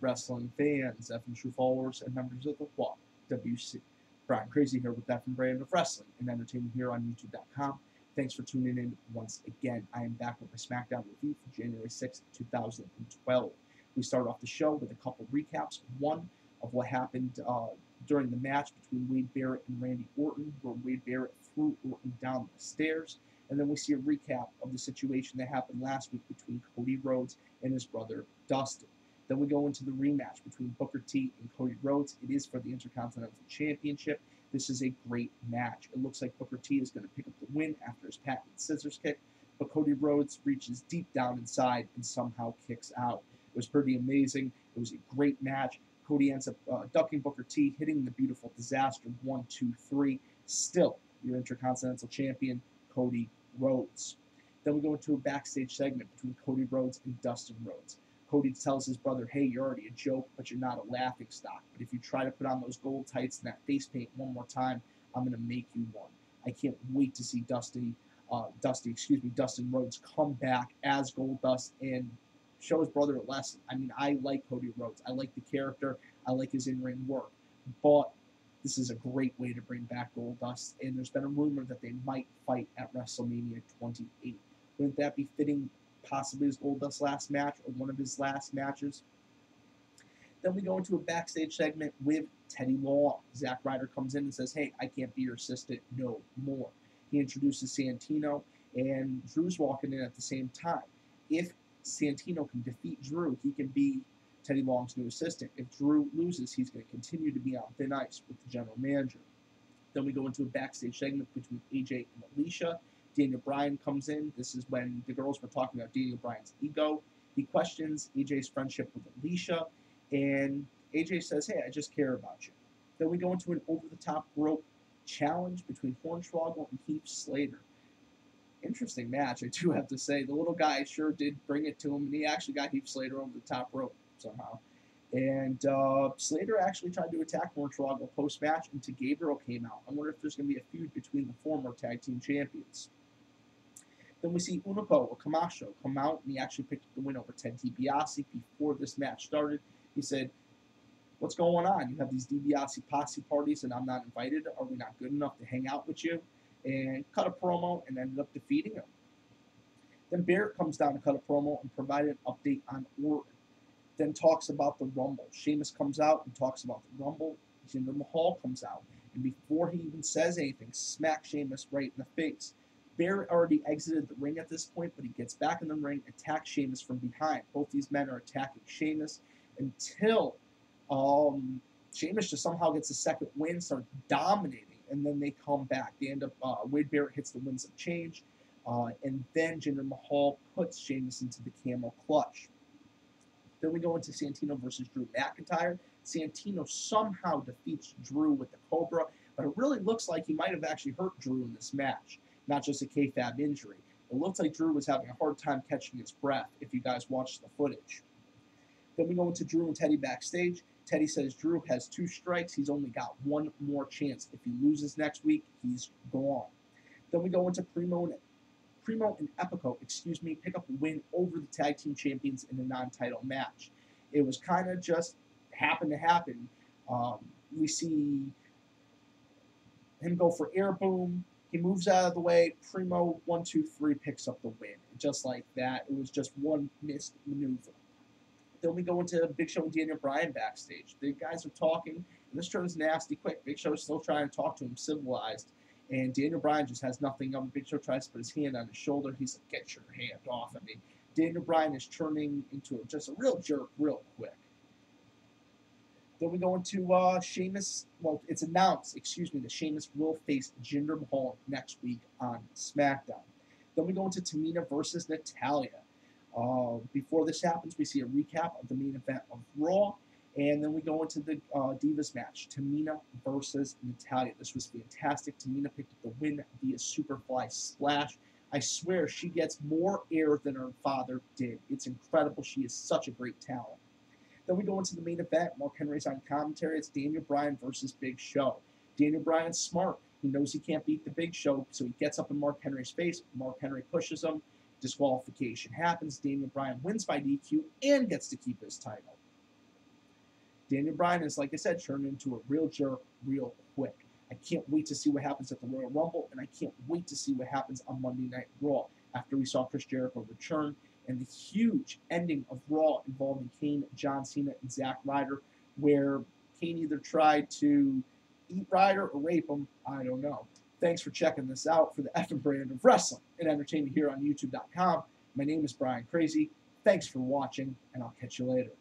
wrestling fans, F and true followers, and members of the WC. Bryan Crazy here with F and Brand of Wrestling and Entertainment here on YouTube.com. Thanks for tuning in once again. I am back with my SmackDown review for January 6th, 2012. We start off the show with a couple recaps. One of what happened during the match between Wade Barrett and Randy Orton, where Wade Barrett threw Orton down the stairs. And then we see a recap of the situation that happened last week between Cody Rhodes and his brother Dustin. Then we go into the rematch between Booker T and Cody Rhodes. It is for the Intercontinental Championship. This is a great match. It looks like Booker T is going to pick up the win after his patented scissors kick, but Cody Rhodes reaches deep down inside and somehow kicks out. It was pretty amazing. It was a great match. Cody ends up ducking Booker T, hitting the beautiful disaster 1, 2, 3. Still, your Intercontinental Champion, Cody Rhodes. Then we go into a backstage segment between Cody Rhodes and Dustin Rhodes. Cody tells his brother, hey, you're already a joke, but you're not a laughing stock. But if you try to put on those gold tights and that face paint one more time, I'm going to make you one. I can't wait to see Dustin Rhodes come back as Goldust and show his brother a lesson. I mean, I like Cody Rhodes. I like the character. I like his in-ring work. But this is a great way to bring back Goldust, and there's been a rumor that they might fight at WrestleMania 28. Wouldn't that be fitting, possibly his Goldust last match or one of his last matches? Then we go into a backstage segment with Teddy Long. Zack Ryder comes in and says, hey, I can't be your assistant no more. He introduces Santino, and Drew's walking in at the same time. If Santino can defeat Drew, he can be Teddy Long's new assistant. If Drew loses, he's going to continue to be on thin ice with the general manager. Then we go into a backstage segment between AJ and Alicia. Daniel Bryan comes in. This is when the girls were talking about Daniel Bryan's ego. He questions AJ's friendship with Alicia, and AJ says, hey, I just care about you. Then we go into an over-the-top rope challenge between Hornswoggle and Heath Slater. Interesting match, I do have to say. The little guy sure did bring it to him, and he actually got Heath Slater over the top rope somehow. And Slater actually tried to attack Hornswoggle post-match until Gabriel came out. I wonder if there's going to be a feud between the former tag team champions. Then we see Unico or Camacho come out, and he actually picked up the win over Ted DiBiase before this match started. He said, what's going on? You have these DiBiase posse parties, and I'm not invited? Are we not good enough to hang out with you? And cut a promo and ended up defeating him. Then Barrett comes down to cut a promo and provided an update on Orton. Then talks about the Rumble. Sheamus comes out and talks about the Rumble. Jinder Mahal comes out, and before he even says anything, smacks Sheamus right in the face. Barrett already exited the ring at this point, but he gets back in the ring, attacks Sheamus from behind. Both these men are attacking Sheamus until Sheamus just somehow gets a second win, starts dominating, and then they come back. They end up, Wade Barrett hits the Winds of Change, and then Jinder Mahal puts Sheamus into the camel clutch. Then we go into Santino versus Drew McIntyre. Santino somehow defeats Drew with the Cobra, but it really looks like he might have actually hurt Drew in this match, not just a kayfabe injury. It looks like Drew was having a hard time catching his breath if you guys watched the footage. Then we go into Drew and Teddy backstage. Teddy says Drew has 2 strikes. He's only got 1 more chance. If he loses next week, he's gone. Then we go into Primo and Epico, pick up a win over the tag team champions in a non-title match. It was kind of just happened to happen. We see him go for air boom. He moves out of the way. Primo, 1, 2, 3, picks up the win. Just like that. It was just one missed maneuver. Then we go into Big Show and Daniel Bryan backstage. The guys are talking, and this turns nasty quick. Big Show's still trying to talk to him civilized, and Daniel Bryan just has nothing on. Big Show tries to put his hand on his shoulder. He's like, get your hand off of me. Daniel Bryan is turning into just a real jerk real quick. Then we go into Sheamus. Well, it's announced, that Sheamus will face Jinder Mahal next week on SmackDown. Then we go into Tamina versus Natalya. Before this happens, we see a recap of the main event of Raw, and then we go into the Divas match, Tamina versus Natalya. This was fantastic. Tamina picked up the win via Superfly Splash. I swear she gets more air than her father did. It's incredible. She is such a great talent. Then we go into the main event. Mark Henry's on commentary. It's Daniel Bryan versus Big Show. Daniel Bryan's smart. He knows he can't beat the Big Show, so he gets up in Mark Henry's face. Mark Henry pushes him. Disqualification happens. Daniel Bryan wins by DQ and gets to keep his title. Daniel Bryan is, like I said, turned into a real jerk real quick. I can't wait to see what happens at the Royal Rumble, and I can't wait to see what happens on Monday Night Raw after we saw Chris Jericho return and the huge ending of Raw involving Kane, John Cena, and Zack Ryder, where Kane either tried to eat Ryder or rape him. I don't know. Thanks for checking this out for the effing brand of wrestling and entertainment here on YouTube.com. My name is Brian Crazy. Thanks for watching, and I'll catch you later.